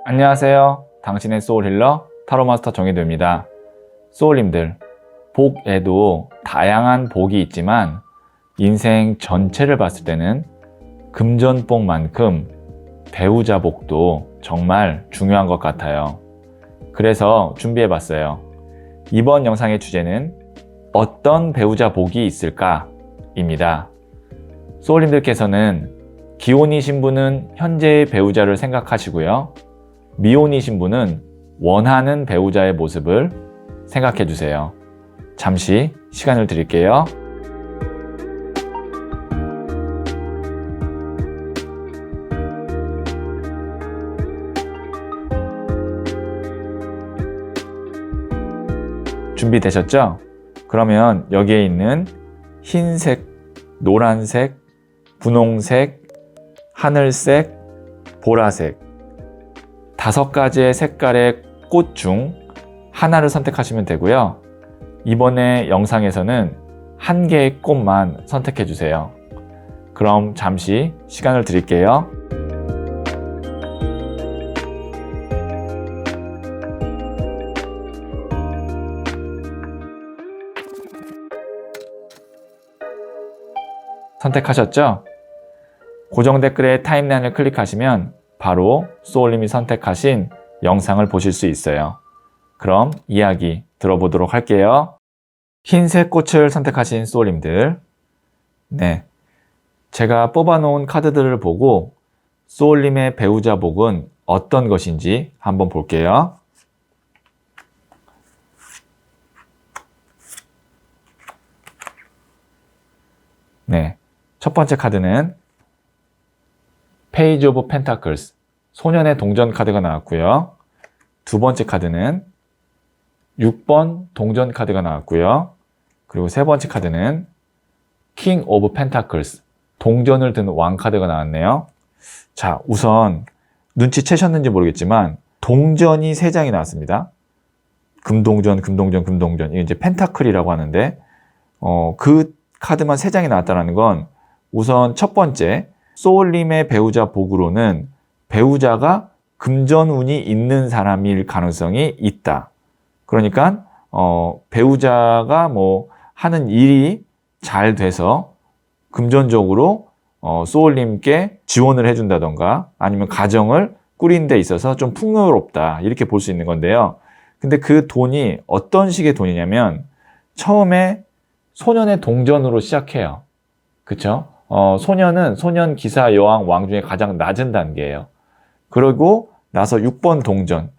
안녕하세요. 당신의 소울힐러 타로마스터 정혜도입니다. 소울님들, 복에도 다양한 복이 있지만 인생 전체를 봤을 때는 금전복만큼 배우자 복도 정말 중요한 것 같아요. 그래서 준비해봤어요. 이번 영상의 주제는 어떤 배우자 복이 있을까? 입니다. 소울님들께서는 기혼이신 분은 현재의 배우자를 생각하시고요. 미혼이신 분은 원하는 배우자의 모습을 생각해 주세요. 잠시 시간을 드릴게요. 준비되셨죠? 그러면 여기에 있는 흰색, 노란색, 분홍색, 하늘색, 보라색 5가지의 색깔의 꽃 중 하나를 선택하시면 되고요. 이번에 영상에서는 한 개의 꽃만 선택해 주세요. 그럼 잠시 시간을 드릴게요. 선택하셨죠? 고정 댓글에 타임라인을 클릭하시면 바로 소울님이 선택하신 영상을 보실 수 있어요. 그럼 이야기 들어보도록 할게요. 흰색 꽃을 선택하신 소울님들, 제가 뽑아놓은 카드들을 보고 소울님의 배우자 복은 어떤 것인지 한번 볼게요. 첫 번째 카드는 페이지 오브 펜타클스, 소년의 동전 카드가 나왔고요. 두 번째 카드는 6번 동전 카드가 나왔고요. 그리고 세 번째 카드는 킹 오브 펜타클스, 동전을 든 왕 카드가 나왔네요. 자, 우선 눈치채셨는지 모르겠지만 동전이 3장이 나왔습니다. 금동전, 금동전, 금동전. 이게 이제 펜타클이라고 하는데 그 카드만 3장이 나왔다는 건 우선 첫 번째, 소울님의 배우자 복으로는 배우자가 금전운이 있는 사람일 가능성이 있다. 그러니까 배우자가 하는 일이 잘 돼서 금전적으로 소울님께 지원을 해준다던가 아니면 가정을 꾸린 데 있어서 좀 풍요롭다, 이렇게 볼 수 있는 건데요. 근데 그 돈이 어떤 식의 돈이냐면 처음에 소년의 동전으로 시작해요. 그쵸? 소년은 소년, 기사, 여왕, 왕 중에 가장 낮은 단계예요. 그리고 나서 6번 동전,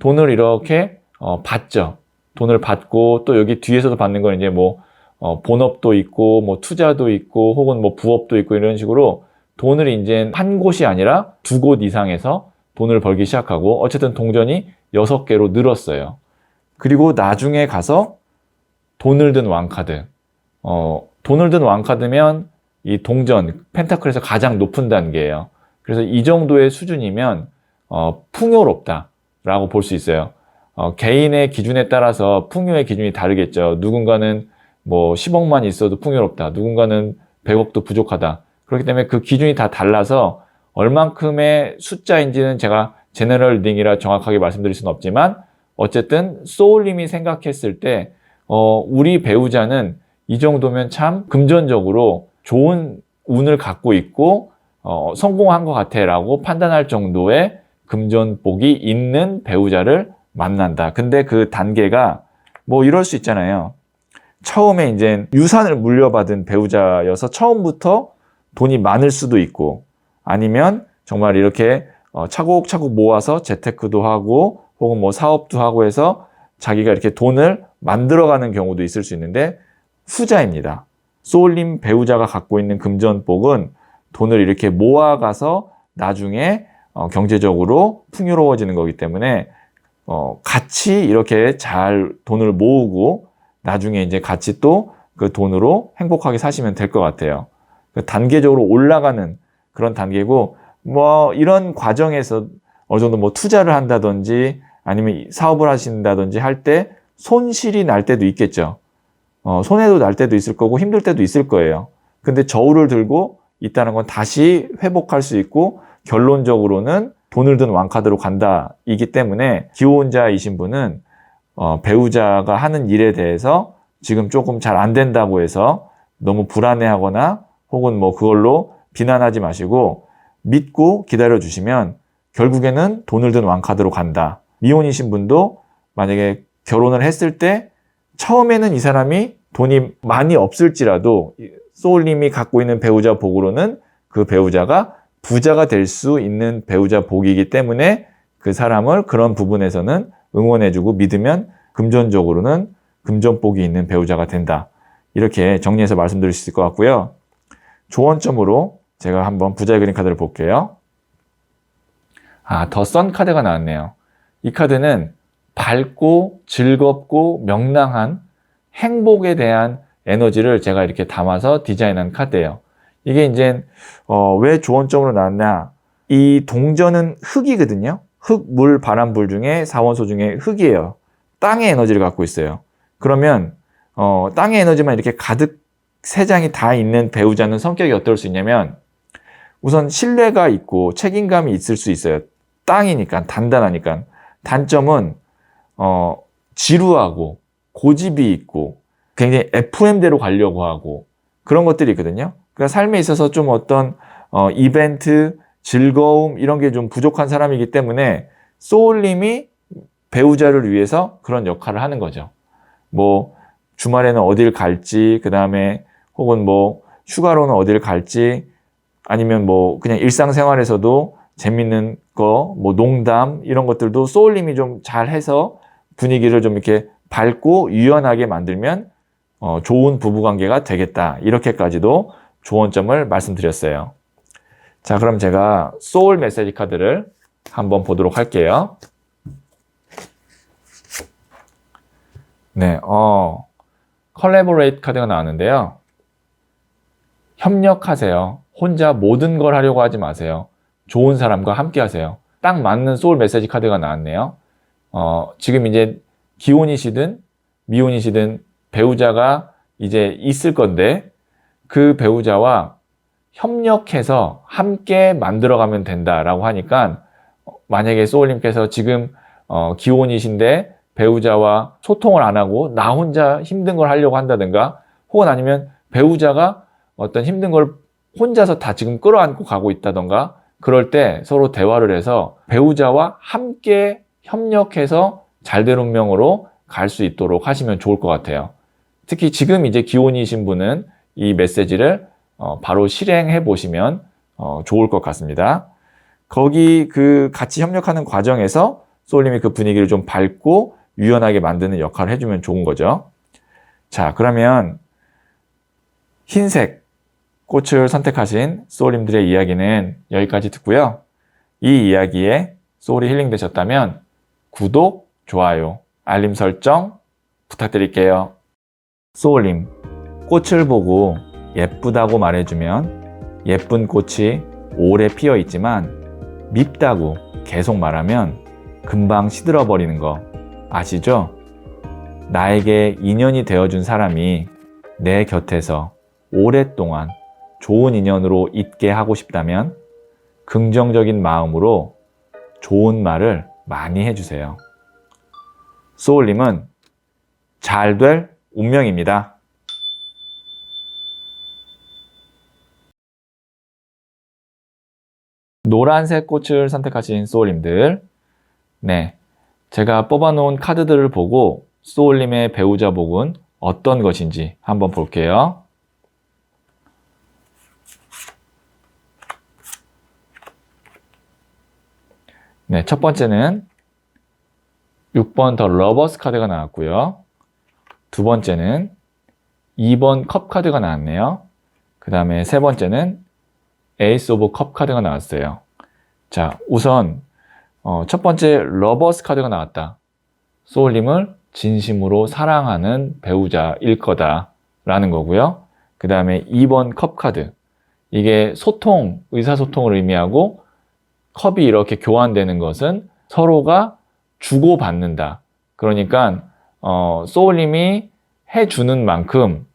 돈을 이렇게 받죠. 돈을 받고 또 여기 뒤에서도 받는 건 이제 본업도 있고 투자도 있고 혹은 부업도 있고 이런 식으로 돈을 이제 한 곳이 아니라 2곳 이상에서 돈을 벌기 시작하고 어쨌든 동전이 6개로 늘었어요. 그리고 나중에 가서 돈을 든 왕카드, 돈을 든 왕카드면 이 동전, 펜타클에서 가장 높은 단계예요. 그래서 이 정도의 수준이면 풍요롭다라고 볼 수 있어요. 개인의 기준에 따라서 풍요의 기준이 다르겠죠. 누군가는 10억만 있어도 풍요롭다. 누군가는 100억도 부족하다. 그렇기 때문에 그 기준이 다 달라서 얼만큼의 숫자인지는 제가 제너럴 리딩이라 정확하게 말씀드릴 수는 없지만 어쨌든 소울님이 생각했을 때 우리 배우자는 이 정도면 참 금전적으로 좋은 운을 갖고 있고 성공한 것 같아 라고 판단할 정도의 금전복이 있는 배우자를 만난다. 근데 그 단계가 이럴 수 있잖아요. 처음에 이제 유산을 물려받은 배우자여서 처음부터 돈이 많을 수도 있고 아니면 정말 이렇게 차곡차곡 모아서 재테크도 하고 혹은 사업도 하고 해서 자기가 이렇게 돈을 만들어가는 경우도 있을 수 있는데 후자입니다. 소울님 배우자가 갖고 있는 금전복은 돈을 이렇게 모아가서 나중에 경제적으로 풍요로워지는 거기 때문에 같이 이렇게 잘 돈을 모으고 나중에 이제 같이 또 그 돈으로 행복하게 사시면 될 것 같아요. 단계적으로 올라가는 그런 단계고 이런 과정에서 어느 정도 투자를 한다든지 아니면 사업을 하신다든지 할 때 손실이 날 때도 있겠죠. 손해도 날 때도 있을 거고 힘들 때도 있을 거예요. 근데 저울을 들고 있다는 건 다시 회복할 수 있고 결론적으로는 돈을 든 왕카드로 간다 이기 때문에 기혼자이신 분은 배우자가 하는 일에 대해서 지금 조금 잘 안 된다고 해서 너무 불안해하거나 혹은 뭐 그걸로 비난하지 마시고 믿고 기다려 주시면 결국에는 돈을 든 왕카드로 간다. 미혼이신 분도 만약에 결혼을 했을 때 처음에는 이 사람이 돈이 많이 없을지라도 소울님이 갖고 있는 배우자 복으로는 그 배우자가 부자가 될 수 있는 배우자 복이기 때문에 그 사람을 그런 부분에서는 응원해주고 믿으면 금전적으로는 금전복이 있는 배우자가 된다. 이렇게 정리해서 말씀드릴 수 있을 것 같고요. 조언점으로 제가 한번 부자의 그림 카드를 볼게요. 더 선 카드가 나왔네요. 이 카드는 밝고 즐겁고 명랑한 행복에 대한 에너지를 제가 이렇게 담아서 디자인한 카드예요. 이게 이제 왜 조언점으로 나왔냐? 이 동전은 흙이거든요. 흙, 물, 바람, 불 중에 4원소 중에 흙이에요. 땅의 에너지를 갖고 있어요. 그러면 땅의 에너지만 이렇게 가득 3장이 다 있는 배우자는 성격이 어떨 수 있냐면 우선 신뢰가 있고 책임감이 있을 수 있어요. 땅이니까, 단단하니까. 단점은 지루하고 고집이 있고 굉장히 FM대로 가려고 하고 그런 것들이 있거든요. 그러니까 삶에 있어서 좀 어떤 이벤트, 즐거움 이런 게 좀 부족한 사람이기 때문에 소울님이 배우자를 위해서 그런 역할을 하는 거죠. 뭐 주말에는 어딜 갈지, 그 다음에 혹은 뭐 휴가로는 어딜 갈지, 아니면 뭐 그냥 일상생활에서도 재밌는 거, 뭐 농담 이런 것들도 소울님이 좀 잘해서 분위기를 좀 이렇게 밝고 유연하게 만들면 좋은 부부관계가 되겠다. 이렇게까지도 조언점을 말씀드렸어요. 자, 그럼 제가 소울 메시지 카드를 한번 보도록 할게요. 네, 컬래보레이트 카드가 나왔는데요. 협력하세요. 혼자 모든 걸 하려고 하지 마세요. 좋은 사람과 함께 하세요. 딱 맞는 소울 메시지 카드가 나왔네요. 지금 이제 기혼이시든 미혼이시든 배우자가 이제 있을 건데 그 배우자와 협력해서 함께 만들어가면 된다라고 하니까 만약에 소울님께서 지금 기혼이신데 배우자와 소통을 안 하고 나 혼자 힘든 걸 하려고 한다든가 혹은 아니면 배우자가 어떤 힘든 걸 혼자서 다 지금 끌어안고 가고 있다던가 그럴 때 서로 대화를 해서 배우자와 함께 협력해서 잘된 운명으로 갈 수 있도록 하시면 좋을 것 같아요. 특히 지금 이제 기혼이신 분은 이 메시지를 바로 실행해 보시면 좋을 것 같습니다. 거기 그 같이 협력하는 과정에서 소울님이 그 분위기를 좀 밝고 유연하게 만드는 역할을 해주면 좋은 거죠. 자, 그러면 흰색 꽃을 선택하신 소울님들의 이야기는 여기까지 듣고요. 이 이야기에 소울이 힐링 되셨다면 구독, 좋아요, 알림 설정 부탁드릴게요. 소울님, 꽃을 보고 예쁘다고 말해주면 예쁜 꽃이 오래 피어 있지만 밉다고 계속 말하면 금방 시들어 버리는 거 아시죠? 나에게 인연이 되어준 사람이 내 곁에서 오랫동안 좋은 인연으로 있게 하고 싶다면 긍정적인 마음으로 좋은 말을 많이 해주세요. 소울님은 잘 될 운명입니다. 노란색 꽃을 선택하신 소울님들, 네, 제가 뽑아놓은 카드들을 보고 소울님의 배우자 복은 어떤 것인지 한번 볼게요. 네, 첫 번째는 6번 더 러버스 카드가 나왔고요. 두 번째는 2번 컵 카드가 나왔네요. 그 다음에 세 번째는 에이스 오브 컵 카드가 나왔어요. 자, 우선 첫 번째 러버스 카드가 나왔다. 소울님을 진심으로 사랑하는 배우자일 거다라는 거고요. 그 다음에 2번 컵 카드. 이게 소통, 의사소통을 의미하고 컵이 이렇게 교환되는 것은 서로가 주고받는다. 그러니까 소울님이 해주는 만큼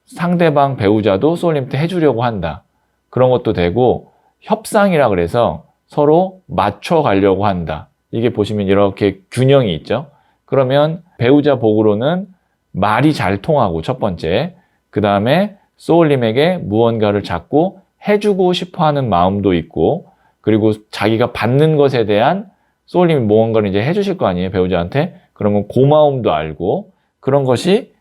상대방 배우자도 소울님한테 해주려고 한다. 그런 것도 되고 협상이라 그래서 서로 맞춰 가려고 한다. 이게 보시면 이렇게 균형이 있죠. 그러면 배우자 복으로는 말이 잘 통하고 첫 번째, 그 다음에 소울님에게 무언가를 자꾸 해주고 싶어 하는 마음도 있고, 그리고 자기가 받는 것에 대한 소울님이 무언가를 이제 해주실 거 아니에요, 배우자한테. 그러면 고마움도 알고, 그런 것이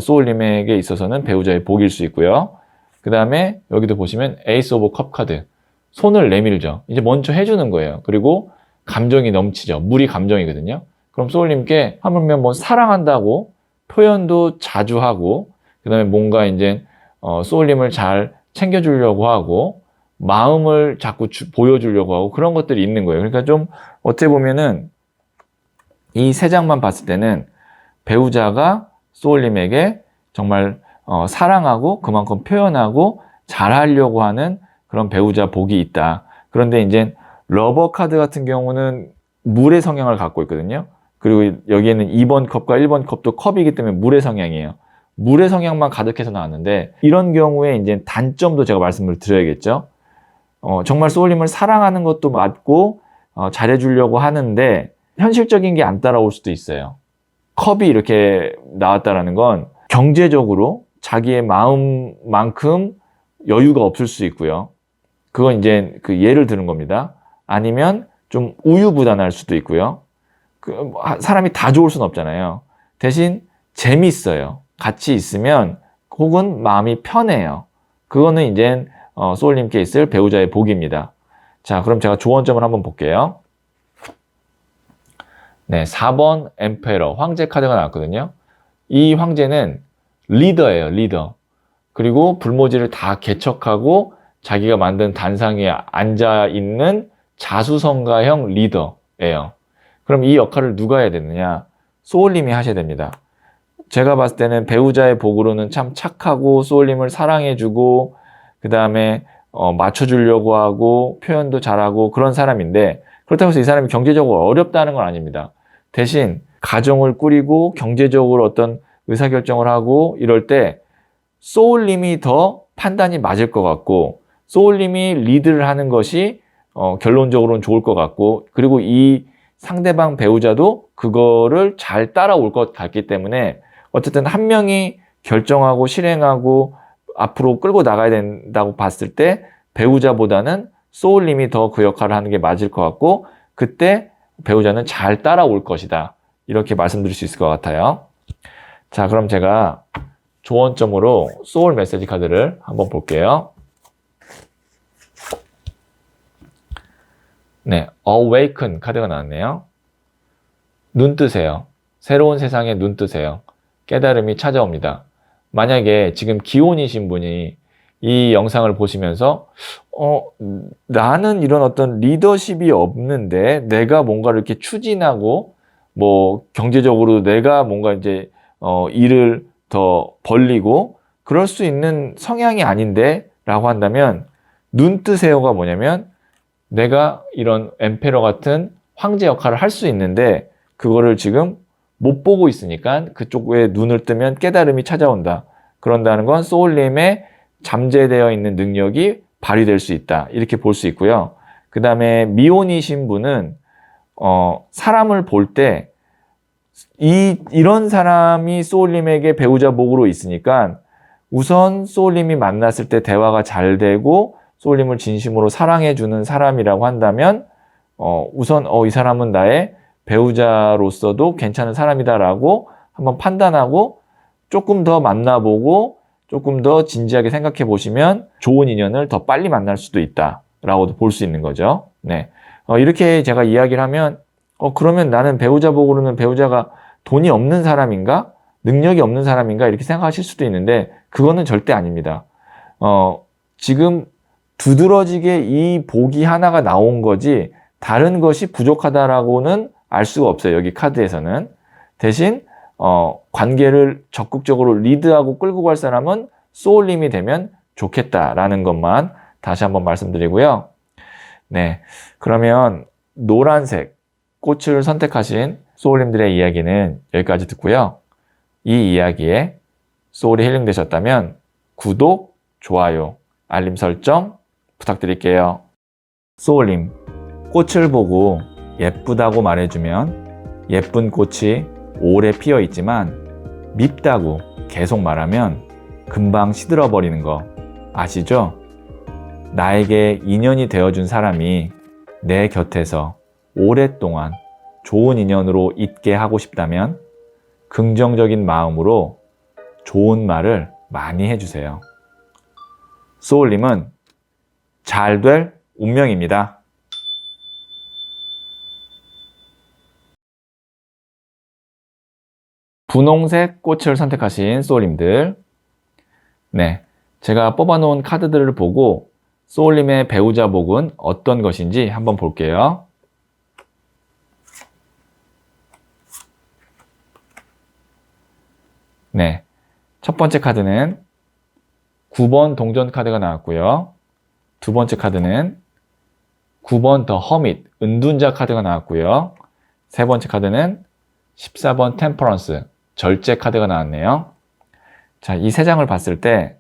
소울님에게 있어서는 배우자의 복일 수 있고요. 그 다음에 여기도 보시면 에이스 오브 컵 카드. 손을 내밀죠. 이제 먼저 해주는 거예요. 그리고 감정이 넘치죠. 물이 감정이거든요. 그럼 소울님께 하물며 뭐 사랑한다고 표현도 자주 하고, 그 다음에 뭔가 이제 소울님을 잘 챙겨주려고 하고, 마음을 자꾸 보여주려고 하고, 그런 것들이 있는 거예요. 그러니까 좀 어떻게 보면은 이 세 장만 봤을 때는 배우자가 소울님에게 정말 사랑하고 그만큼 표현하고 잘하려고 하는 그런 배우자 복이 있다. 그런데 이제 러버 카드 같은 경우는 물의 성향을 갖고 있거든요. 그리고 여기에는 2번 컵과 1번 컵도 컵이기 때문에 물의 성향이에요. 물의 성향만 가득해서 나왔는데, 이런 경우에 이제 단점도 제가 말씀을 드려야겠죠. 정말 소울님을 사랑하는 것도 맞고 잘해주려고 하는데 현실적인 게 안 따라올 수도 있어요. 컵이 이렇게 나왔다라는 건 경제적으로 자기의 마음만큼 여유가 없을 수 있고요. 그건 이제 그 예를 드는 겁니다. 아니면 좀 우유부단할 수도 있고요. 사람이 다 좋을 수는 없잖아요. 대신 재밌어요. 같이 있으면 혹은 마음이 편해요. 그거는 이제 소울님께 있을 배우자의 복입니다. 자, 그럼 제가 조언점을 한번 볼게요. 네, 4번 엠페러 황제 카드가 나왔거든요. 이 황제는 리더예요, 리더. 그리고 불모지를 다 개척하고 자기가 만든 단상에 앉아 있는 자수성가형 리더예요. 그럼 이 역할을 누가 해야 되느냐? 소울님이 하셔야 됩니다. 제가 봤을 때는 배우자의 복으로는 참 착하고 소울님을 사랑해주고, 그 다음에 맞춰주려고 하고 표현도 잘하고 그런 사람인데, 그렇다고 해서 이 사람이 경제적으로 어렵다는 건 아닙니다. 대신 가정을 꾸리고 경제적으로 어떤 의사결정을 하고 이럴 때 소울님이 더 판단이 맞을 것 같고, 소울님이 리드를 하는 것이 결론적으로는 좋을 것 같고, 그리고 이 상대방 배우자도 그거를 잘 따라올 것 같기 때문에 어쨌든 한 명이 결정하고 실행하고 앞으로 끌고 나가야 된다고 봤을 때 배우자보다는 소울님이 더 그 역할을 하는 게 맞을 것 같고, 그때 배우자는 잘 따라올 것이다. 이렇게 말씀드릴 수 있을 것 같아요. 자, 그럼 제가 조언점으로 소울 메시지 카드를 한번 볼게요. 네, Awaken 카드가 나왔네요. 눈 뜨세요. 새로운 세상에 눈 뜨세요. 깨달음이 찾아옵니다. 만약에 지금 기혼이신 분이 이 영상을 보시면서 나는 이런 어떤 리더십이 없는데 내가 뭔가를 이렇게 추진하고 뭐 경제적으로 내가 뭔가 이제 일을 더 벌리고 그럴 수 있는 성향이 아닌데 라고 한다면, 눈 뜨세요가 뭐냐면 내가 이런 엠페러 같은 황제 역할을 할 수 있는데 그거를 지금 못 보고 있으니까 그쪽에 눈을 뜨면 깨달음이 찾아온다. 그런다는 건 소울님의 잠재되어 있는 능력이 발휘될 수 있다. 이렇게 볼 수 있고요. 그 다음에 미혼이신 분은 사람을 볼 때 이런 사람이 소울님에게 배우자 복으로 있으니까 우선 소울님이 만났을 때 대화가 잘 되고 소울님을 진심으로 사랑해주는 사람이라고 한다면 우선 이 사람은 나의 배우자로서도 괜찮은 사람이다라고 한번 판단하고 조금 더 만나보고 조금 더 진지하게 생각해 보시면 좋은 인연을 더 빨리 만날 수도 있다라고도 볼 수 있는 거죠. 네, 이렇게 제가 이야기를 하면 그러면 나는 배우자 복으로는 배우자가 돈이 없는 사람인가? 능력이 없는 사람인가? 이렇게 생각하실 수도 있는데 그거는 절대 아닙니다. 지금 두드러지게 이 복이 하나가 나온 거지 다른 것이 부족하다라고는 알 수가 없어요. 여기 카드에서는. 대신 관계를 적극적으로 리드하고 끌고 갈 사람은 소울님이 되면 좋겠다라는 것만 다시 한번 말씀드리고요. 네, 그러면 노란색 꽃을 선택하신 소울님들의 이야기는 여기까지 듣고요. 이 이야기에 소울이 힐링되셨다면 구독, 좋아요, 알림 설정 부탁드릴게요. 소울님, 꽃을 보고 예쁘다고 말해주면 예쁜 꽃이 오래 피어 있지만 밉다고 계속 말하면 금방 시들어 버리는 거 아시죠? 나에게 인연이 되어준 사람이 내 곁에서 오랫동안 좋은 인연으로 있게 하고 싶다면 긍정적인 마음으로 좋은 말을 많이 해주세요. 소울님은 잘 될 운명입니다. 분홍색 꽃을 선택하신 소울님들, 네, 제가 뽑아놓은 카드들을 보고 소울님의 배우자 복은 어떤 것인지 한번 볼게요. 네, 첫 번째 카드는 9번 동전 카드가 나왔고요. 두 번째 카드는 9번 더 허밋, 은둔자 카드가 나왔고요. 세 번째 카드는 14번 템퍼런스, 절제 카드가 나왔네요. 자, 이 세 장을 봤을 때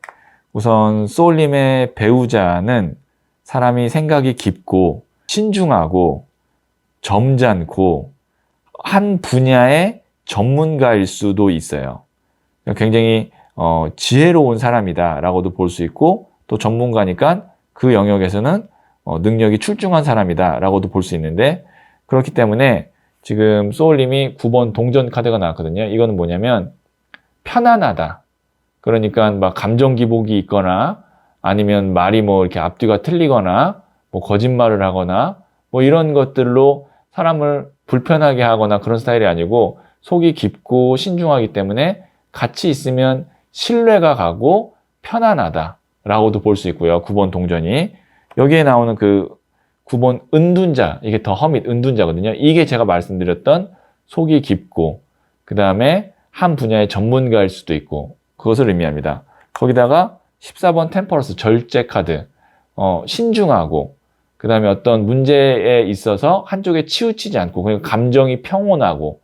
우선 소울님의 배우자는 사람이 생각이 깊고 신중하고 점잖고 한 분야의 전문가일 수도 있어요. 굉장히 지혜로운 사람이다 라고도 볼 수 있고 또 전문가니까 그 영역에서는 능력이 출중한 사람이다 라고도 볼 수 있는데 그렇기 때문에 지금 소울님이 9번 동전 카드가 나왔거든요. 이거는 뭐냐면 편안하다. 그러니까 막 감정 기복이 있거나 아니면 말이 뭐 이렇게 앞뒤가 틀리거나 뭐 거짓말을 하거나 뭐 이런 것들로 사람을 불편하게 하거나 그런 스타일이 아니고 속이 깊고 신중하기 때문에 같이 있으면 신뢰가 가고 편안하다 라고도 볼 수 있고요. 9번 동전이. 여기에 나오는 그 9번 은둔자, 이게 더 허밋 은둔자거든요. 이게 제가 말씀드렸던 속이 깊고 그 다음에 한 분야의 전문가일 수도 있고 그것을 의미합니다. 거기다가 14번 템퍼런스 절제 카드, 신중하고 그 다음에 어떤 문제에 있어서 한쪽에 치우치지 않고 그러니까 감정이 평온하고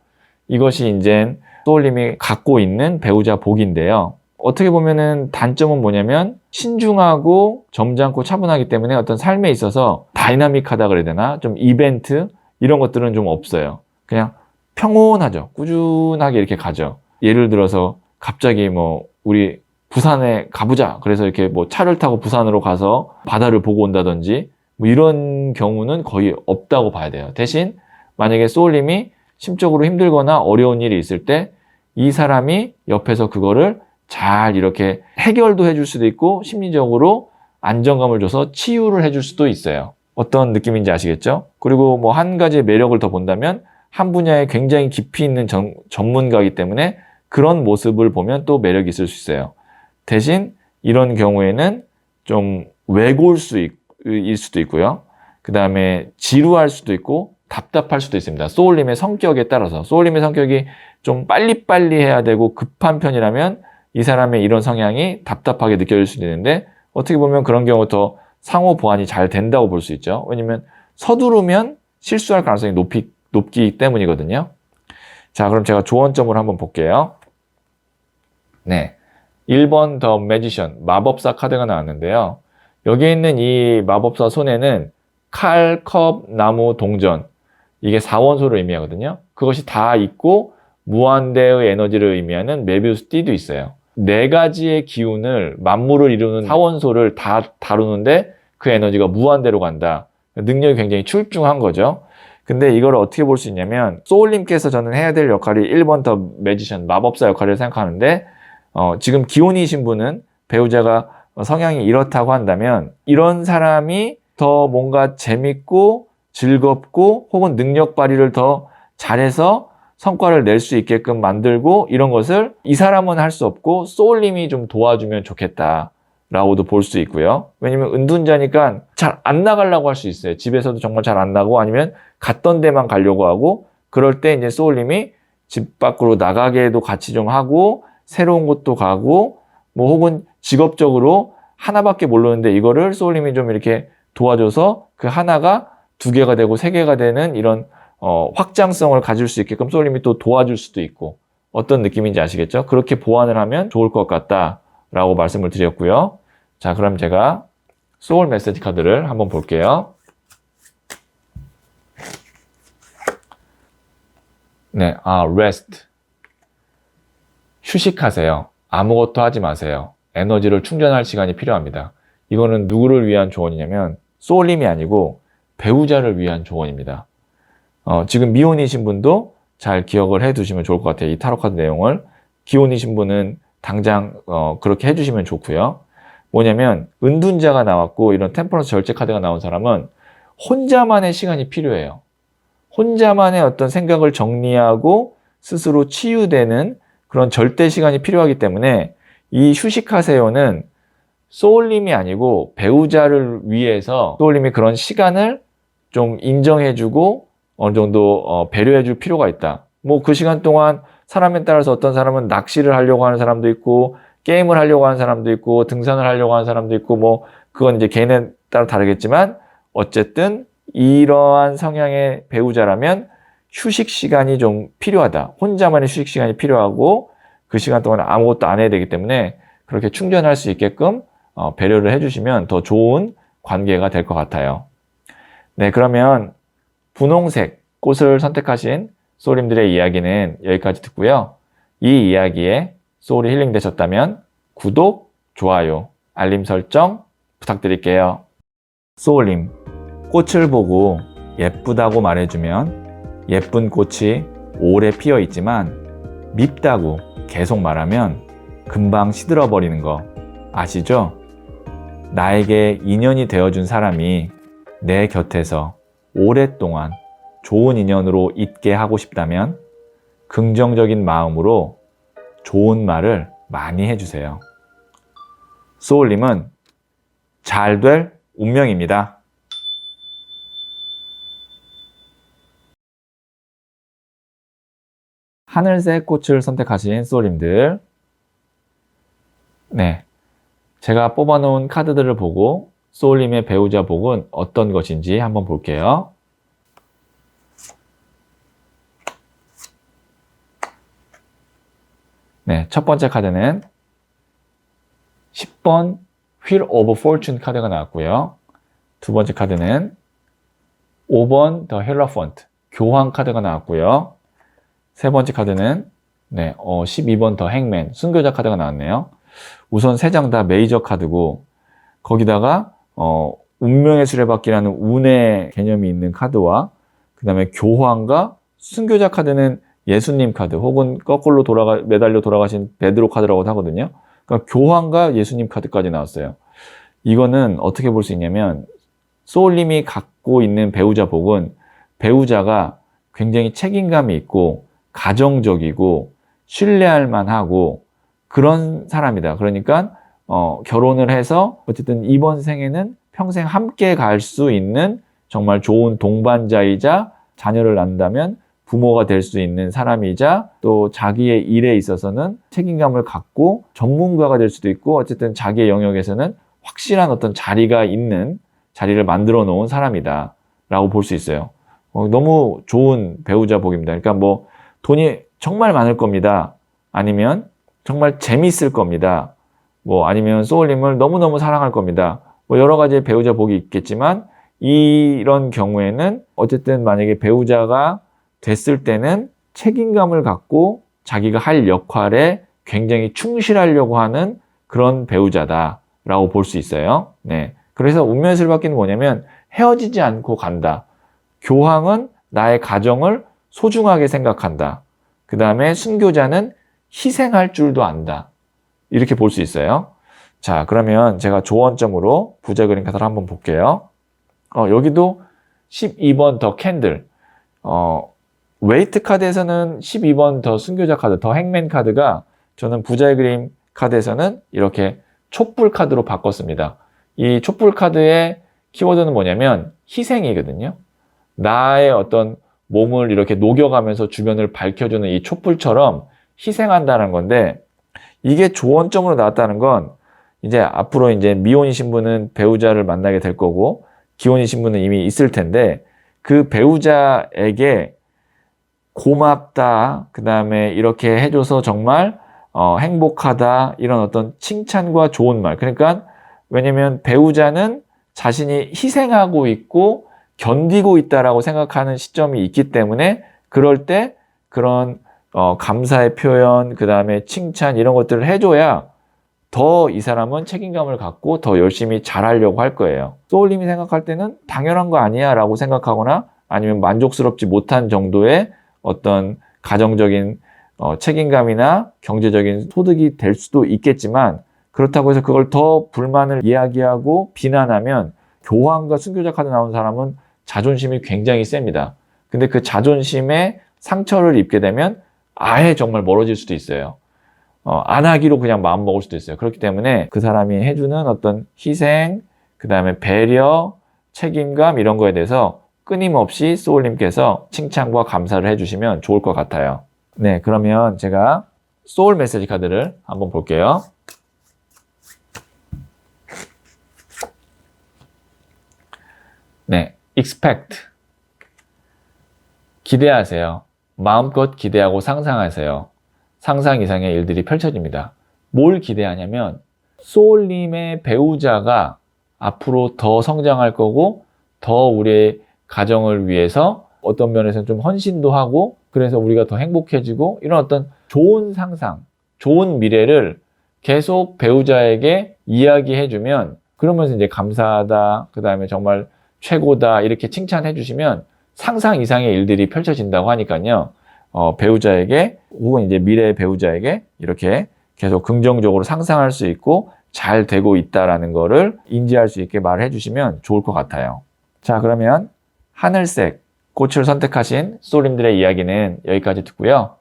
이것이 이제 소울님이 갖고 있는 배우자 복인데요. 어떻게 보면은 단점은 뭐냐면 신중하고 점잖고 차분하기 때문에 어떤 삶에 있어서 다이나믹하다 그래야 되나? 좀 이벤트 이런 것들은 좀 없어요. 그냥 평온하죠. 꾸준하게 이렇게 가죠. 예를 들어서 갑자기 뭐 우리 부산에 가보자. 그래서 이렇게 뭐 차를 타고 부산으로 가서 바다를 보고 온다든지 뭐 이런 경우는 거의 없다고 봐야 돼요. 대신 만약에 소울님이 심적으로 힘들거나 어려운 일이 있을 때 이 사람이 옆에서 그거를 잘 이렇게 해결도 해줄 수도 있고 심리적으로 안정감을 줘서 치유를 해줄 수도 있어요. 어떤 느낌인지 아시겠죠? 그리고 뭐 한 가지 매력을 더 본다면 한 분야에 굉장히 깊이 있는 전문가이기 때문에 그런 모습을 보면 또 매력이 있을 수 있어요. 대신 이런 경우에는 좀 외골일 수도 있고요. 그 다음에 지루할 수도 있고 답답할 수도 있습니다. 소울님의 성격에 따라서. 소울님의 성격이 좀 빨리빨리 해야 되고 급한 편이라면 이 사람의 이런 성향이 답답하게 느껴질 수도 있는데 어떻게 보면 그런 경우 더 상호 보완이 잘 된다고 볼 수 있죠. 왜냐면 서두르면 실수할 가능성이 높기 때문이거든요. 자, 그럼 제가 조언점을 한번 볼게요. 네, 1번 더 매지션, 마법사 카드가 나왔는데요. 여기 있는 이 마법사 손에는 칼, 컵, 나무, 동전 이게 4원소를 의미하거든요. 그것이 다 있고 무한대의 에너지를 의미하는 메비우스 띠도 있어요. 네 가지의 기운을 만물을 이루는 4원소를 다 다루는데 그 에너지가 무한대로 간다. 능력이 굉장히 출중한 거죠. 근데 이걸 어떻게 볼 수 있냐면 소울님께서 저는 해야 될 역할이 1번 더 매지션, 마법사 역할을 생각하는데 지금 기혼이신 분은 배우자가 성향이 이렇다고 한다면 이런 사람이 더 뭔가 재밌고 즐겁고 혹은 능력 발휘를 더 잘해서 성과를 낼 수 있게끔 만들고 이런 것을 이 사람은 할 수 없고 소울님이 좀 도와주면 좋겠다 라고도 볼 수 있고요. 왜냐면 은둔자니까 잘 안 나가려고 할 수 있어요. 집에서도 정말 잘 안 나고 아니면 갔던 데만 가려고 하고 그럴 때 이제 소울님이 집 밖으로 나가게도 같이 좀 하고 새로운 곳도 가고 뭐 혹은 직업적으로 하나밖에 모르는데 이거를 소울님이 좀 이렇게 도와줘서 그 하나가 2개가 되고 3개가 되는 이런 확장성을 가질 수 있게끔 소울님이 또 도와줄 수도 있고 어떤 느낌인지 아시겠죠? 그렇게 보완을 하면 좋을 것 같다라고 말씀을 드렸고요. 자, 그럼 제가 소울 메시지 카드를 한번 볼게요. 네, rest. 휴식하세요. 아무것도 하지 마세요. 에너지를 충전할 시간이 필요합니다. 이거는 누구를 위한 조언이냐면 소울님이 아니고 배우자를 위한 조언입니다. 지금 미혼이신 분도 잘 기억을 해 두시면 좋을 것 같아요. 이 타로카드 내용을. 기혼이신 분은 당장 그렇게 해주시면 좋고요. 뭐냐면 은둔자가 나왔고 이런 템퍼런스 절제 카드가 나온 사람은 혼자만의 시간이 필요해요. 혼자만의 어떤 생각을 정리하고 스스로 치유되는 그런 절대 시간이 필요하기 때문에 이 휴식하세요는 소울님이 아니고 배우자를 위해서 소울님이 그런 시간을 좀 인정해주고 어느 정도 배려해줄 필요가 있다. 뭐 그 시간 동안 사람에 따라서 어떤 사람은 낚시를 하려고 하는 사람도 있고 게임을 하려고 하는 사람도 있고 등산을 하려고 하는 사람도 있고 뭐 그건 이제 개인에 따라 다르겠지만 어쨌든 이러한 성향의 배우자라면 휴식 시간이 좀 필요하다. 혼자만의 휴식 시간이 필요하고 그 시간 동안 아무것도 안 해야 되기 때문에 그렇게 충전할 수 있게끔 배려를 해주시면 더 좋은 관계가 될 것 같아요. 네, 그러면 분홍색 꽃을 선택하신 소울님들의 이야기는 여기까지 듣고요. 이 이야기에 소울이 힐링 되셨다면 구독, 좋아요, 알림 설정 부탁드릴게요. 소울님, 꽃을 보고 예쁘다고 말해주면 예쁜 꽃이 오래 피어 있지만 밉다고 계속 말하면 금방 시들어 버리는 거 아시죠? 나에게 인연이 되어준 사람이 내 곁에서 오랫동안 좋은 인연으로 있게 하고 싶다면 긍정적인 마음으로 좋은 말을 많이 해주세요. 소울님은 잘 될 운명입니다. 하늘색 꽃을 선택하신 소울님들, 네, 제가 뽑아놓은 카드들을 보고 소울님의 배우자 복은 어떤 것인지 한번 볼게요. 네, 첫 번째 카드는 10번 Wheel of Fortune 카드가 나왔고요. 두 번째 카드는 5번 The Hierophant 교황 카드가 나왔고요. 세 번째 카드는 12번 The Hangman 순교자 카드가 나왔네요. 우선 세 장 다 메이저 카드고 거기다가 운명의 수레바퀴라는 운의 개념이 있는 카드와 그 다음에 교황과 순교자 카드는 예수님 카드 혹은 거꾸로 매달려 돌아가신 베드로 카드라고도 하거든요. 그러니까 교황과 예수님 카드까지 나왔어요. 이거는 어떻게 볼 수 있냐면 소울님이 갖고 있는 배우자 복은 배우자가 굉장히 책임감이 있고 가정적이고 신뢰할 만하고 그런 사람이다. 그러니까 결혼을 해서 어쨌든 이번 생에는 평생 함께 갈 수 있는 정말 좋은 동반자이자 자녀를 낳는다면 부모가 될 수 있는 사람이자 또 자기의 일에 있어서는 책임감을 갖고 전문가가 될 수도 있고 어쨌든 자기의 영역에서는 확실한 어떤 자리가 있는 자리를 만들어 놓은 사람이다 라고 볼 수 있어요. 너무 좋은 배우자 복입니다. 그러니까 뭐 돈이 정말 많을 겁니다. 아니면 정말 재미있을 겁니다. 뭐 아니면 소울님을 너무너무 사랑할 겁니다. 뭐 여러 가지의 배우자 복이 있겠지만 이런 경우에는 어쨌든 만약에 배우자가 됐을 때는 책임감을 갖고 자기가 할 역할에 굉장히 충실하려고 하는 그런 배우자다라고 볼 수 있어요. 네. 그래서 운명의 수레바퀴는 뭐냐면 헤어지지 않고 간다. 교황은 나의 가정을 소중하게 생각한다. 그 다음에 순교자는 희생할 줄도 안다. 이렇게 볼 수 있어요. 자, 그러면 제가 조언점으로 부자 그림 카드를 한번 볼게요. 여기도 12번 더 캔들. 웨이트 카드에서는 12번 더 순교자 카드, 더 행맨 카드가 저는 부자의 그림 카드에서는 이렇게 촛불 카드로 바꿨습니다. 이 촛불 카드의 키워드는 뭐냐면 희생이거든요. 나의 어떤 몸을 이렇게 녹여가면서 주변을 밝혀주는 이 촛불처럼 희생한다는 건데 이게 조언점으로 나왔다는 건 이제 앞으로 이제 미혼이신 분은 배우자를 만나게 될 거고 기혼이신 분은 이미 있을 텐데 그 배우자에게 고맙다, 그 다음에 이렇게 해줘서 정말 행복하다 이런 어떤 칭찬과 좋은 말. 그러니까 왜냐면 배우자는 자신이 희생하고 있고 견디고 있다라고 생각하는 시점이 있기 때문에 그럴 때 그런 감사의 표현, 그 다음에 칭찬 이런 것들을 해줘야 더 이 사람은 책임감을 갖고 더 열심히 잘하려고 할 거예요. 소울님이 생각할 때는 당연한 거 아니야 라고 생각하거나 아니면 만족스럽지 못한 정도의 어떤 가정적인 책임감이나 경제적인 소득이 될 수도 있겠지만, 그렇다고 해서 그걸 더 불만을 이야기하고 비난하면, 교황과 순교자 카드 나온 사람은 자존심이 굉장히 셉니다. 근데 그 자존심에 상처를 입게 되면 아예 정말 멀어질 수도 있어요. 안 하기로 그냥 마음 먹을 수도 있어요. 그렇기 때문에 그 사람이 해주는 어떤 희생, 그 다음에 배려, 책임감 이런 거에 대해서 끊임없이 소울님께서 칭찬과 감사를 해주시면 좋을 것 같아요. 네, 그러면 제가 소울 메시지 카드를 한번 볼게요. 네, expect. 기대하세요. 마음껏 기대하고 상상하세요. 상상 이상의 일들이 펼쳐집니다. 뭘 기대하냐면 소울님의 배우자가 앞으로 더 성장할 거고 더 우리의 가정을 위해서 어떤 면에서는 좀 헌신도 하고 그래서 우리가 더 행복해지고 이런 어떤 좋은 상상, 좋은 미래를 계속 배우자에게 이야기해주면 그러면서 이제 감사하다, 그 다음에 정말 최고다 이렇게 칭찬해 주시면 상상 이상의 일들이 펼쳐진다고 하니까요. 배우자에게 혹은 이제 미래의 배우자에게 이렇게 계속 긍정적으로 상상할 수 있고 잘 되고 있다라는 거를 인지할 수 있게 말을 해주시면 좋을 것 같아요. 자, 그러면 하늘색 꽃을 선택하신 소울님들의 이야기는 여기까지 듣고요.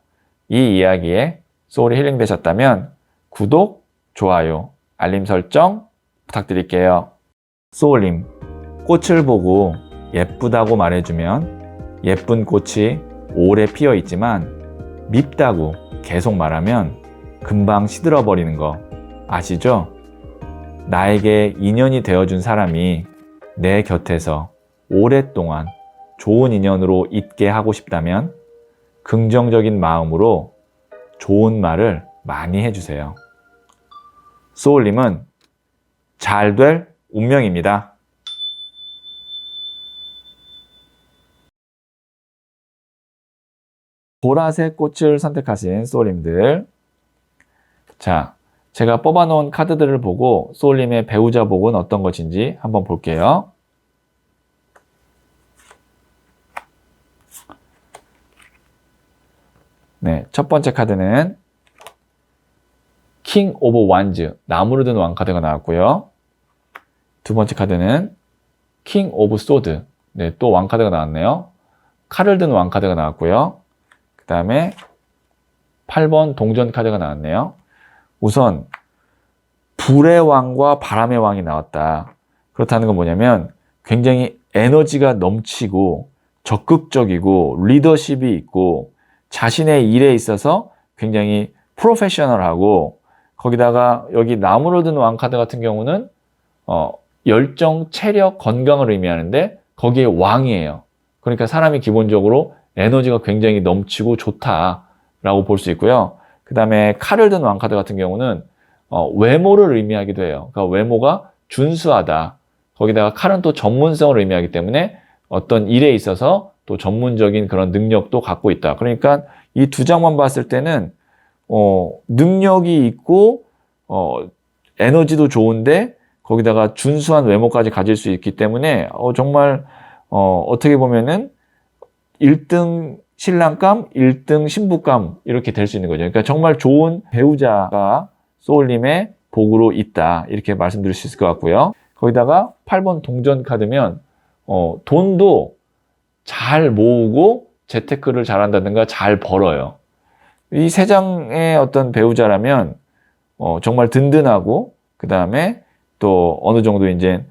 이 이야기에 소울이 힐링 되셨다면 구독, 좋아요, 알림 설정 부탁드릴게요. 소울님, 꽃을 보고 예쁘다고 말해주면 예쁜 꽃이 오래 피어 있지만 밉다고 계속 말하면 금방 시들어버리는 거 아시죠? 나에게 인연이 되어준 사람이 내 곁에서 오랫동안 좋은 인연으로 있게 하고 싶다면 긍정적인 마음으로 좋은 말을 많이 해주세요. 소울님은 잘 될 운명입니다. 보라색 꽃을 선택하신 소울님들, 자, 제가 뽑아놓은 카드들을 보고 소울님의 배우자 복은 어떤 것인지 한번 볼게요. 네, 첫 번째 카드는 킹 오브 완즈, 나무로 든 왕 카드가 나왔고요. 두 번째 카드는 킹 오브 소드, 네, 또 왕 카드가 나왔네요. 칼을 든 왕 카드가 나왔고요. 그 다음에 8번 동전 카드가 나왔네요. 우선 불의 왕과 바람의 왕이 나왔다. 그렇다는 건 뭐냐면 굉장히 에너지가 넘치고 적극적이고 리더십이 있고 자신의 일에 있어서 굉장히 프로페셔널하고, 거기다가 여기 나무로 든 왕 카드 같은 경우는 열정, 체력, 건강을 의미하는데 거기에 왕이에요. 그러니까 사람이 기본적으로 에너지가 굉장히 넘치고 좋다라고 볼 수 있고요. 그 다음에 칼을 든 왕카드 같은 경우는 외모를 의미하기도 해요. 그러니까 외모가 준수하다. 거기다가 칼은 또 전문성을 의미하기 때문에 어떤 일에 있어서 또 전문적인 그런 능력도 갖고 있다. 그러니까 이 두 장만 봤을 때는 능력이 있고 에너지도 좋은데 거기다가 준수한 외모까지 가질 수 있기 때문에 정말 어떻게 보면은 1등 신랑감, 1등 신부감 이렇게 될 수 있는 거죠. 그러니까 정말 좋은 배우자가 소울님의 복으로 있다. 이렇게 말씀드릴 수 있을 것 같고요. 거기다가 8번 동전 카드면 돈도 잘 모으고 재테크를 잘한다든가 잘 벌어요. 이 세 장의 어떤 배우자라면 정말 든든하고 그 다음에 또 어느 정도 이제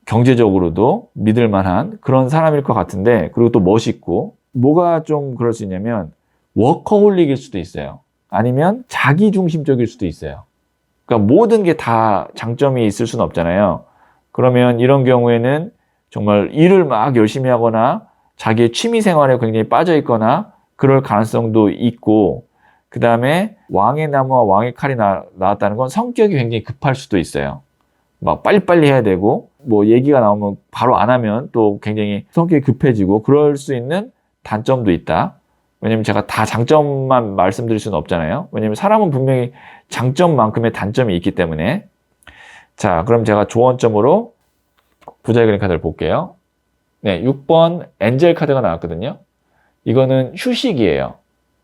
경제적으로도 믿을 만한 그런 사람일 것 같은데, 그리고 또 멋있고, 뭐가 좀 그럴 수 있냐면 워커홀릭일 수도 있어요. 아니면 자기중심적일 수도 있어요. 그러니까 모든 게 다 장점이 있을 수는 없잖아요. 그러면 이런 경우에는 정말 일을 막 열심히 하거나 자기의 취미 생활에 굉장히 빠져 있거나 그럴 가능성도 있고, 그 다음에 왕의 나무와 왕의 칼이 나왔다는 건 성격이 굉장히 급할 수도 있어요. 막 빨리빨리 해야 되고, 뭐 얘기가 나오면 바로 안 하면 또 굉장히 성격이 급해지고 그럴 수 있는 단점도 있다. 왜냐면 제가 다 장점만 말씀드릴 수는 없잖아요. 왜냐면 사람은 분명히 장점만큼의 단점이 있기 때문에. 자, 그럼 제가 조언점으로 부자의 그림 카드를 볼게요. 네, 6번 엔젤 카드가 나왔거든요. 이거는 휴식이에요.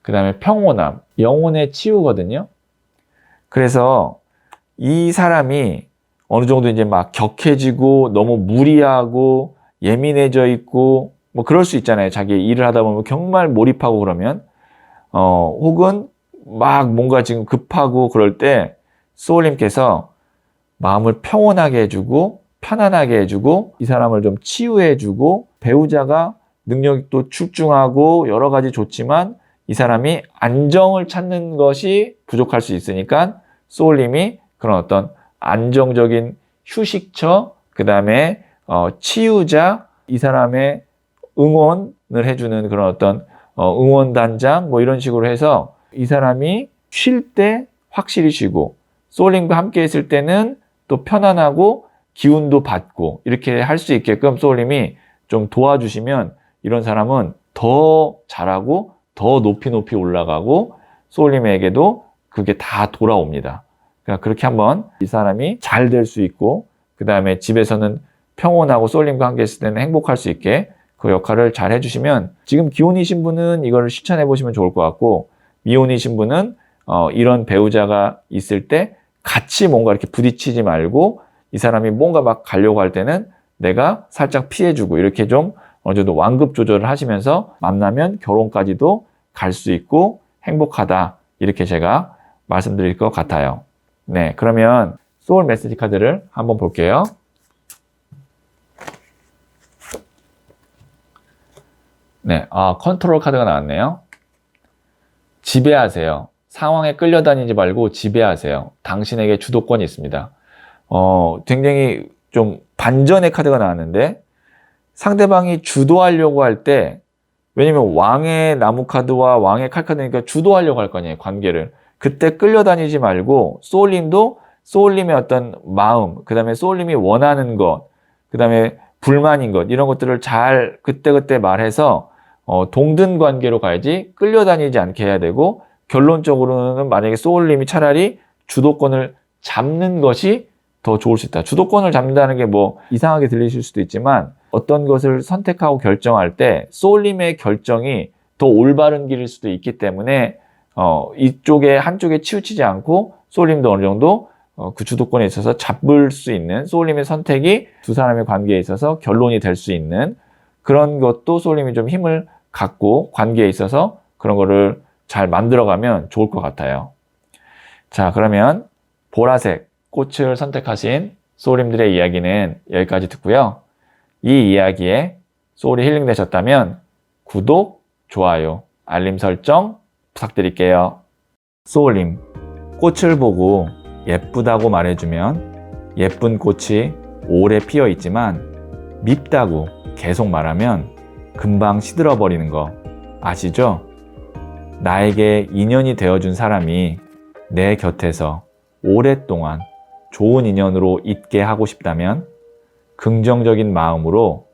그 다음에 평온함, 영혼의 치유거든요. 그래서 이 사람이 어느 정도 이제 막 격해지고 너무 무리하고 예민해져 있고 뭐 그럴 수 있잖아요. 자기 일을 하다 보면 정말 몰입하고 그러면 혹은 막 뭔가 지금 급하고 그럴 때 소울님께서 마음을 평온하게 해주고 편안하게 해주고 이 사람을 좀 치유해주고 배우자가 능력도 출중하고 여러 가지 좋지만 이 사람이 안정을 찾는 것이 부족할 수 있으니까 소울님이 그런 어떤 안정적인 휴식처, 그 다음에 치유자, 이 사람의 응원을 해주는 그런 어떤 응원단장 뭐 이런 식으로 해서 이 사람이 쉴 때 확실히 쉬고 소울님과 함께 있을 때는 또 편안하고 기운도 받고 이렇게 할 수 있게끔 소울님이 좀 도와주시면 이런 사람은 더 잘하고 더 높이 올라가고 소울님에게도 그게 다 돌아옵니다. 그러니까 그렇게 한번 이 사람이 잘 될 수 있고 그 다음에 집에서는 평온하고 소울님과 함께 있을 때는 행복할 수 있게 그 역할을 잘 해주시면 지금 기혼이신 분은 이거를 실천해 보시면 좋을 것 같고 미혼이신 분은 이런 배우자가 있을 때 같이 뭔가 이렇게 부딪히지 말고 이 사람이 뭔가 막 가려고 할 때는 내가 살짝 피해주고 이렇게 좀 어느 정도 완급 조절을 하시면서 만나면 결혼까지도 갈 수 있고 행복하다 이렇게 제가 말씀드릴 것 같아요. 네, 그러면 소울 메시지 카드를 한번 볼게요. 네, 컨트롤 카드가 나왔네요. 지배하세요. 상황에 끌려다니지 말고 지배하세요. 당신에게 주도권이 있습니다. 굉장히 좀 반전의 카드가 나왔는데 상대방이 주도하려고 할 때 왜냐면 왕의 나무 카드와 왕의 칼 카드니까 주도하려고 할 거 아니에요, 관계를. 그때 끌려다니지 말고 소울님도 소울님의 어떤 마음, 그 다음에 소울님이 원하는 것, 그 다음에 불만인 것 이런 것들을 잘 그때그때 말해서 동등 관계로 가야지 끌려다니지 않게 해야 되고 결론적으로는 만약에 소울님이 차라리 주도권을 잡는 것이 더 좋을 수 있다. 주도권을 잡는다는 게 뭐 이상하게 들리실 수도 있지만 어떤 것을 선택하고 결정할 때 소울님의 결정이 더 올바른 길일 수도 있기 때문에 이쪽에 한쪽에 치우치지 않고 소울님도 어느 정도 그 주도권에 있어서 잡을 수 있는 소울님의 선택이 두 사람의 관계에 있어서 결론이 될 수 있는 그런 것도 소울님이 좀 힘을 갖고 관계에 있어서 그런 거를 잘 만들어가면 좋을 것 같아요. 자, 그러면 보라색 꽃을 선택하신 소울님들의 이야기는 여기까지 듣고요. 이 이야기에 소울이 힐링되셨다면 구독, 좋아요, 알림 설정 부탁드릴게요. 소울님, 꽃을 보고 예쁘다고 말해주면 예쁜 꽃이 오래 피어 있지만 밉다고 계속 말하면 금방 시들어버리는 거 아시죠? 나에게 인연이 되어준 사람이 내 곁에서 오랫동안 좋은 인연으로 있게 하고 싶다면 긍정적인 마음으로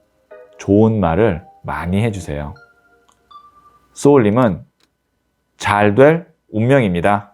좋은 말을 많이 해주세요. 소울님은 잘 될 운명입니다.